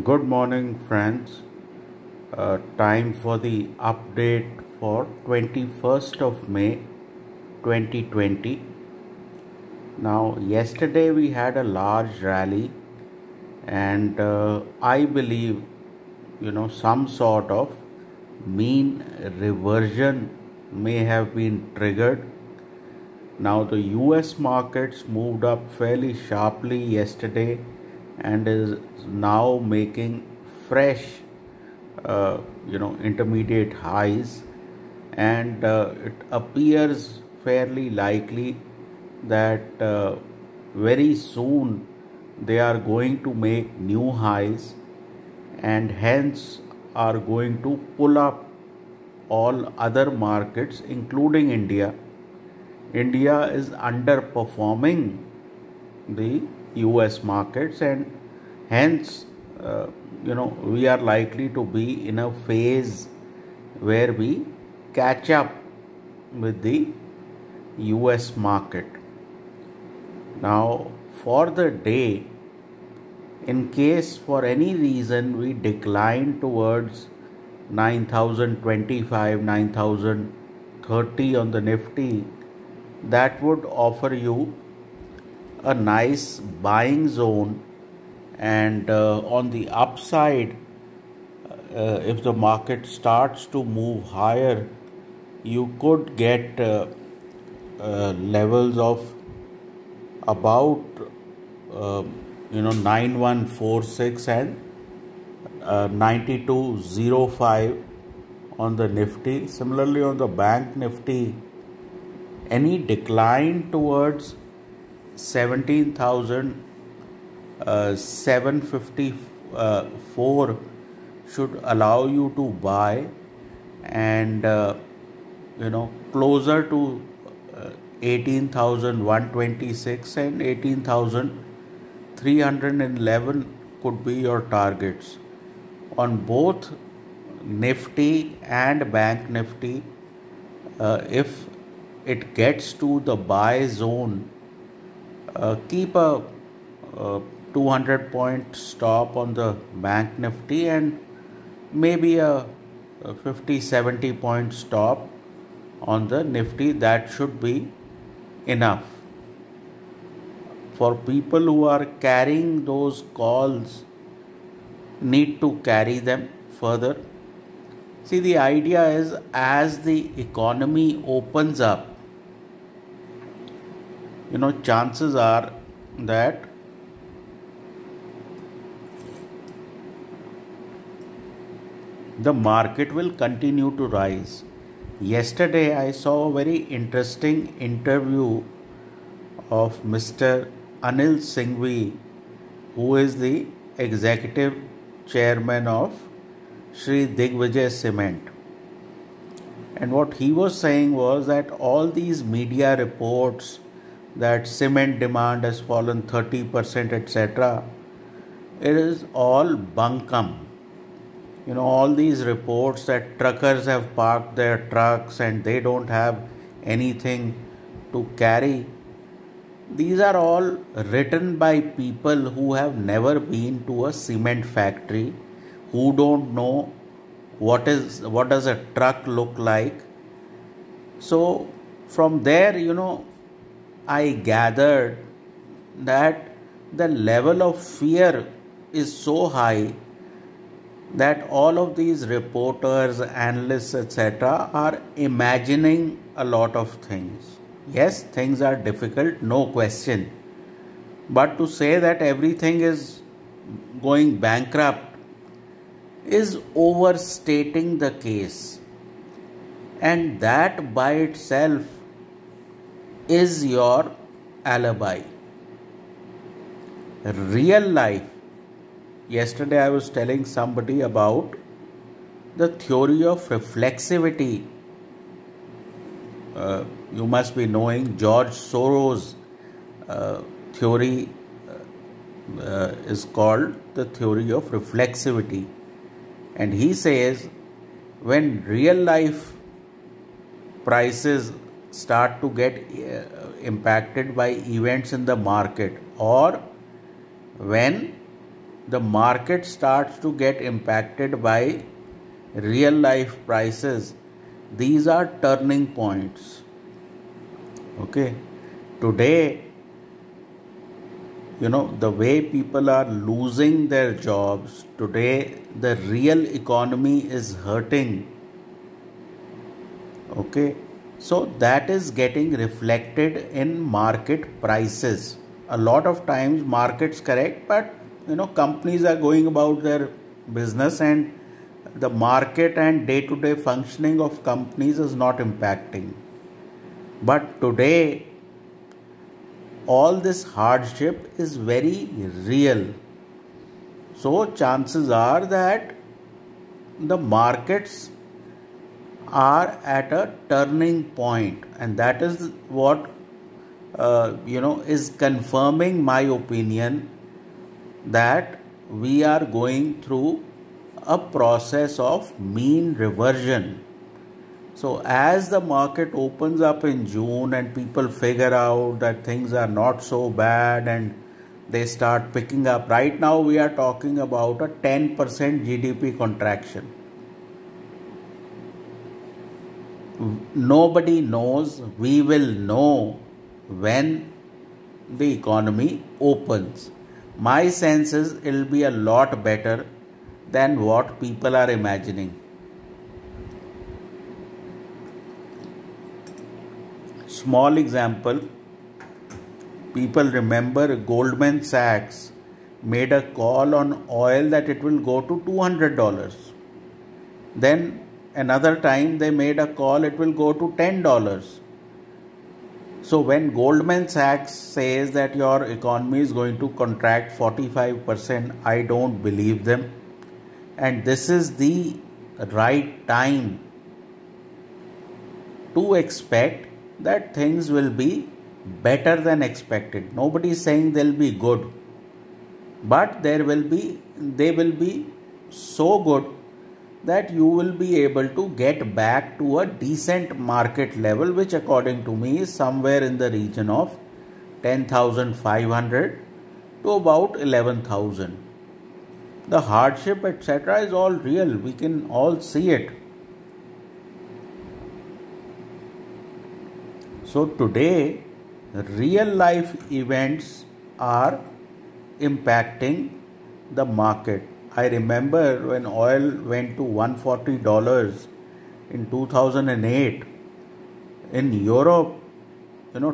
Good morning, friends. Time for the update for 21st of May 2020. Now, yesterday we had a large rally, and I believe some sort of mean reversion may have been triggered. Now, the US markets moved up fairly sharply yesterday and is now making fresh intermediate highs, and it appears fairly likely that very soon they are going to make new highs and hence are going to pull up all other markets including India. India is underperforming the US markets, and hence we are likely to be in a phase where we catch up with the US market. Now, for the day, in case for any reason we decline towards 9025, 9030 on the Nifty, that would offer you a nice buying zone, and on the upside, if the market starts to move higher, you could get levels of about 9146 and 9205 on the Nifty. Similarly, on the Bank Nifty, any decline towards 17,754 should allow you to buy, and closer to 18,126 and 18,311 could be your targets. On both Nifty and Bank Nifty, if it gets to the buy zone, keep a 200 point stop on the Bank Nifty and maybe a 50-70 point stop on the Nifty. That should be enough. For people who are carrying those calls, need to carry them further. See, the idea is as the economy opens up, chances are that the market will continue to rise. Yesterday, I saw a very interesting interview of Mr. Anil Singhvi, who is the executive chairman of Sri Digvijay Cement. And what he was saying was that all these media reports that cement demand has fallen 30%, etc., it is all bunkum. All these reports that truckers have parked their trucks and they don't have anything to carry, these are all written by people who have never been to a cement factory, who don't know what does a truck look like. So from there, I gathered that the level of fear is so high that all of these reporters, analysts, etc., are imagining a lot of things. Yes, things are difficult, no question. But to say that everything is going bankrupt is overstating the case. And that by itself is your alibi. Real life. Yesterday I was telling somebody about the theory of reflexivity. You must be knowing George Soros' theory is called the theory of reflexivity. And he says when real life prices start to get impacted by events in the market, or when the market starts to get impacted by real life prices, these are turning points. Okay, today, the way people are losing their jobs, today the real economy is hurting. Okay, so that is getting reflected in market prices. A lot of times markets correct, but companies are going about their business, and the market and day to day functioning of companies is not impacting. But today all this hardship is very real, so chances are that the markets are at a turning point, and that is what is confirming my opinion that we are going through a process of mean reversion. So as the market opens up in June and people figure out that things are not so bad and they start picking up, right now we are talking about a 10% GDP contraction. Nobody knows. We will know when the economy opens. My sense is it will be a lot better than what people are imagining. Small example, people remember Goldman Sachs made a call on oil that it will go to $200. Then another time they made a call it will go to $10. So when Goldman Sachs says that your economy is going to contract 45%, I don't believe them. And this is the right time to expect that things will be better than expected. Nobody is saying they'll be good, but they will be so good that you will be able to get back to a decent market level, which according to me is somewhere in the region of 10,500 to about 11,000. The hardship etc. is all real. We can all see it. So today, real life events are impacting the market. I remember when oil went to $140 in 2008. In Europe,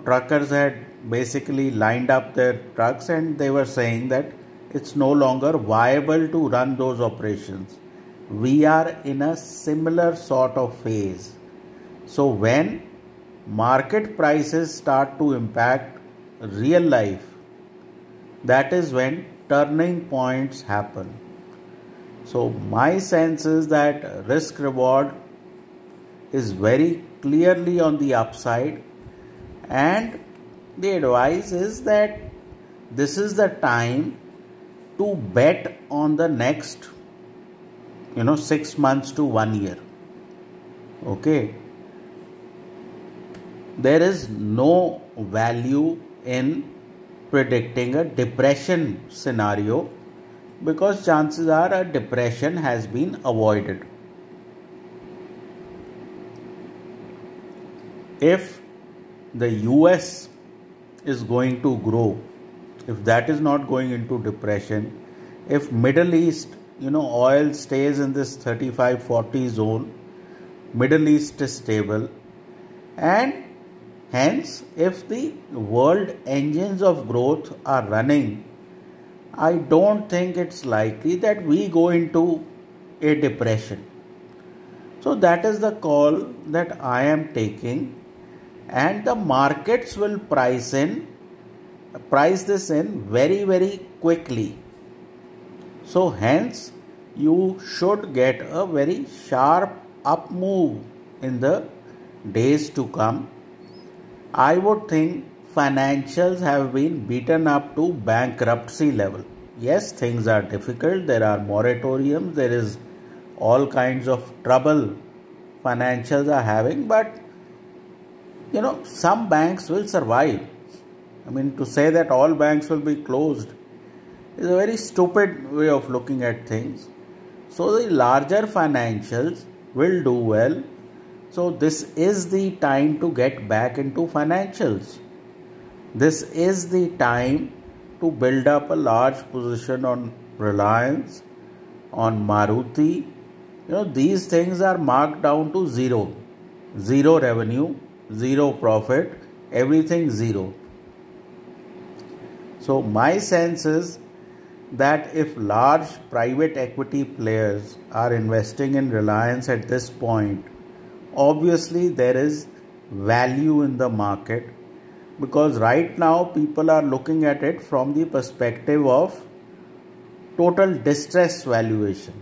truckers had basically lined up their trucks and they were saying that it's no longer viable to run those operations. We are in a similar sort of phase. So when market prices start to impact real life, that is when turning points happen. So my sense is that risk reward is very clearly on the upside, and the advice is that this is the time to bet on the next 6 months to 1 year. Okay, there is no value in predicting a depression scenario, because chances are a depression has been avoided. If the US is going to grow, if that is not going into depression, if Middle East, oil stays in this 35-40 zone, Middle East is stable, and hence if the world engines of growth are running, I don't think it's likely that we go into a depression. So that is the call that I am taking, and the markets will price this in very, very quickly. So hence you should get a very sharp up move in the days to come. I would think financials have been beaten up to bankruptcy level. Yes, things are difficult. There are moratoriums. There is all kinds of trouble financials are having. But, some banks will survive. I mean, to say that all banks will be closed It's a very stupid way of looking at things. So the larger financials will do well. So this is the time to get back into financials. This is the time to build up a large position on Reliance, on Maruti. These things are marked down to zero. Zero revenue, zero profit, everything zero. So my sense is that if large private equity players are investing in Reliance at this point, obviously there is value in the market, because right now people are looking at it from the perspective of total distress valuation.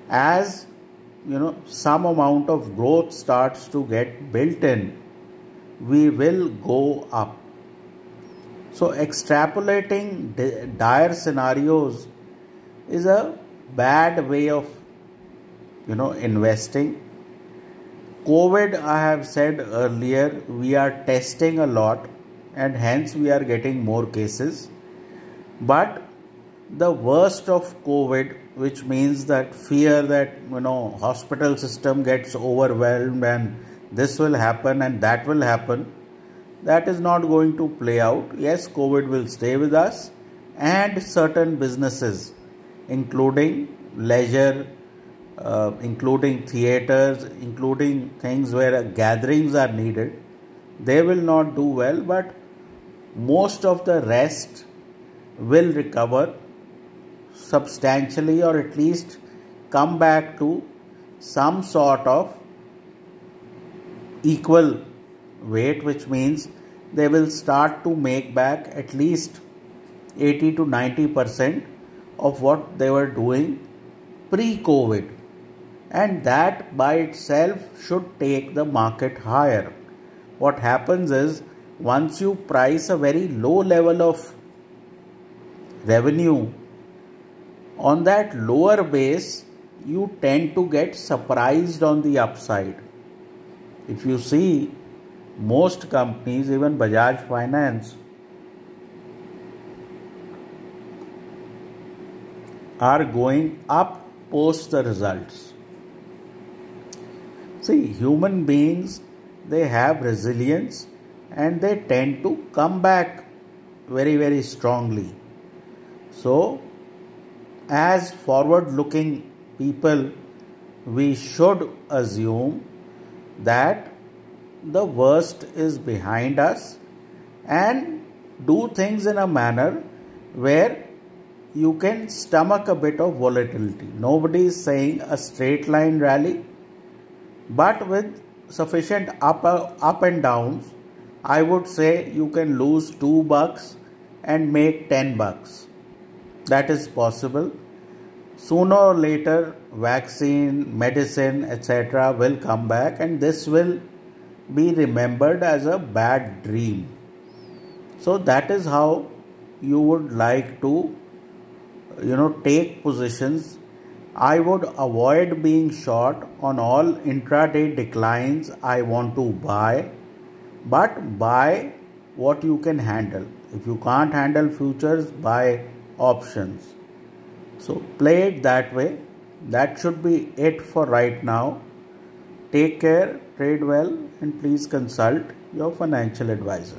As some amount of growth starts to get built in, we will go up. So extrapolating dire scenarios is a bad way of investing. COVID, I have said earlier, we are testing a lot and hence we are getting more cases. But the worst of COVID, which means that fear that hospital system gets overwhelmed and this will happen and that will happen, that is not going to play out. Yes, COVID will stay with us, and certain businesses, including leisure, including theaters, including things where gatherings are needed, they will not do well, but most of the rest will recover substantially, or at least come back to some sort of equal weight, which means they will start to make back at least 80 to 90% of what they were doing pre-COVID. And that by itself should take the market higher. What happens is, once you price a very low level of revenue, on that lower base, you tend to get surprised on the upside. If you see, most companies, even Bajaj Finance, are going up post the results. See, human beings, they have resilience and they tend to come back very, very strongly. So, as forward-looking people, we should assume that the worst is behind us and do things in a manner where you can stomach a bit of volatility. Nobody is saying a straight line rally, but with sufficient up and downs, I would say you can lose $2 and make $10. That is possible. Sooner or later, vaccine, medicine, etc. will come back, and this will be remembered as a bad dream. So that is how you would like to take positions. I would avoid being short on all intraday declines. I want to buy, but buy what you can handle. If you can't handle futures, buy options. So play it that way. That should be it for right now. Take care, trade well, and please consult your financial advisor.